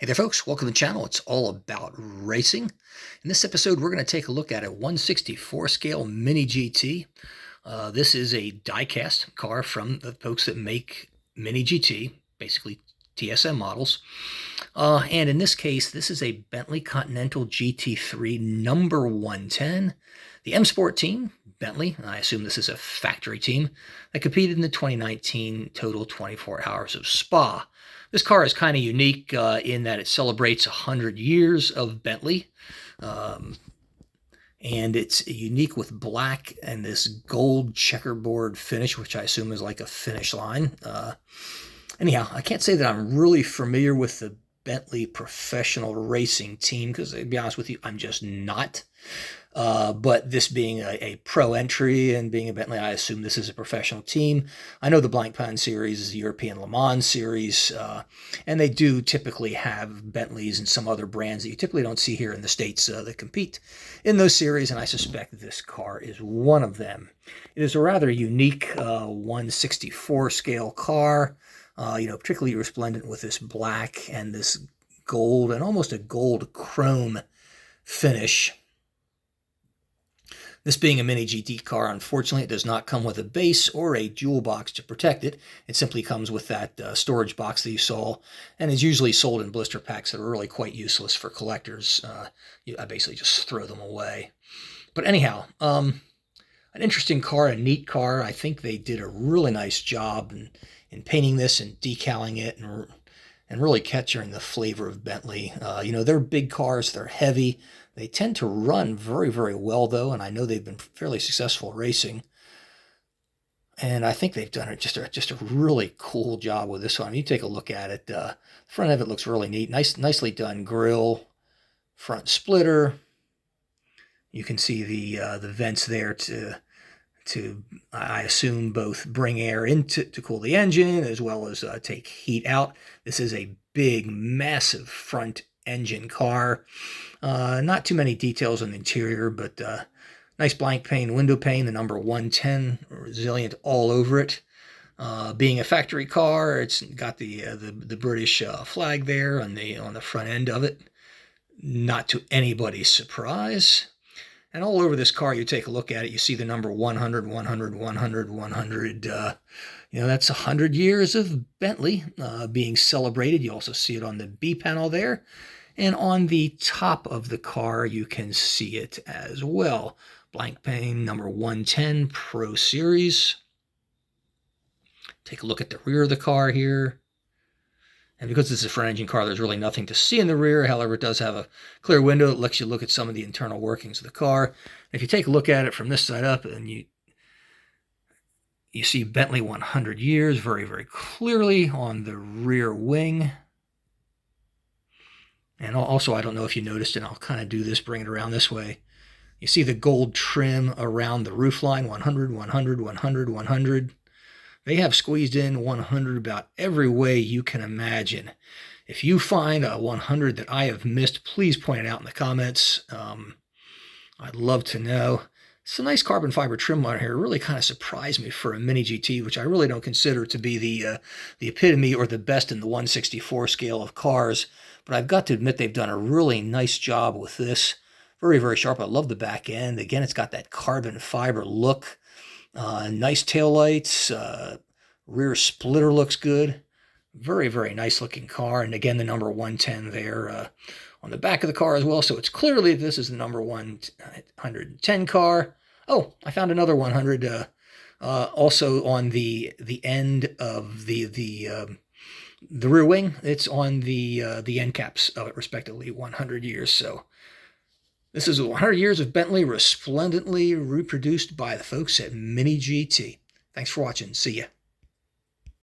Hey there folks, welcome to the channel. It's all about racing. In this episode, we're going to take a look at a 1/64 scale Mini GT. This is a diecast car from the folks that make Mini GT, basically TSM models. And in this case, this is a Bentley Continental GT3 number 110. The M Sport team, Bentley, I assume this is a factory team, that competed in the 2019 Total 24 Hours of Spa. This car is kind of unique in that it celebrates 100 years of Bentley. And it's unique with black and this gold checkerboard finish, which I assume is like a finish line. Anyhow, I can't say that I'm really familiar with the Bentley professional racing team because, to be honest with you, I'm just not. But this being a pro entry and being a Bentley, I assume this is a professional team. I know the Blank Pan series is the European Le Mans series, and they do typically have Bentleys and some other brands that you typically don't see here in the States that compete in those series, and I suspect this car is one of them. It is a rather unique 1/64 scale car, particularly resplendent with this black and this gold and almost a gold chrome finish. This being a Mini GT car, unfortunately, it does not come with a base or a jewel box to protect it. It simply comes with that storage box that you saw, and is usually sold in blister packs that are really quite useless for collectors. I basically just throw them away. But anyhow, an interesting car, a neat car. I think they did a really nice job in painting this and decaling it and really capturing the flavor of Bentley. They're big cars, they're heavy. They tend to run very, very well, though, and I know they've been fairly successful racing. And I think they've done just a really cool job with this one. You take a look at it. The front of it looks really neat. Nicely done grille, front splitter. You can see the vents there to I assume both bring air in to cool the engine as well as take heat out. This is a big, massive front engine car. Not too many details on the interior, but nice blank pane window pane, the number 110 resilient all over it. Being a factory car, it's got the British flag there on the front end of it. Not to anybody's surprise. And all over this car, you take a look at it, you see the number 100, 100, 100, 100. That's 100 years of Bentley being celebrated. You also see it on the B panel there. And on the top of the car, you can see it as well. Blank pane, number 110, Pro Series. Take a look at the rear of the car here. And because this is a front engine car, there's really nothing to see in the rear. However, it does have a clear window that lets you look at some of the internal workings of the car. If you take a look at it from this side up, and you see Bentley 100 years very, very clearly on the rear wing. And also, I don't know if you noticed, and I'll kind of do this, bring it around this way. You see the gold trim around the roofline, 100, 100, 100, 100. They have squeezed in 100 about every way you can imagine. If you find a 100 that I have missed, please point it out in the comments. I'd love to know. Some nice carbon fiber trim on here really kind of surprised me for a Mini GT, which I really don't consider to be the epitome or the best in the 1/64 scale of cars. But I've got to admit they've done a really nice job with this. Very, very sharp. I love the back end. Again, it's got that carbon fiber look. Nice taillights. Rear splitter looks good. Very, very nice looking car. And again, the number 110 there on the back of the car as well. So it's clearly this is the number 110 car. Oh, I found another 100 also on the end of the rear wing. It's on the end caps of it, respectively, 100 years. So this is 100 years of Bentley resplendently reproduced by the folks at Mini GT. Thanks for watching. See ya.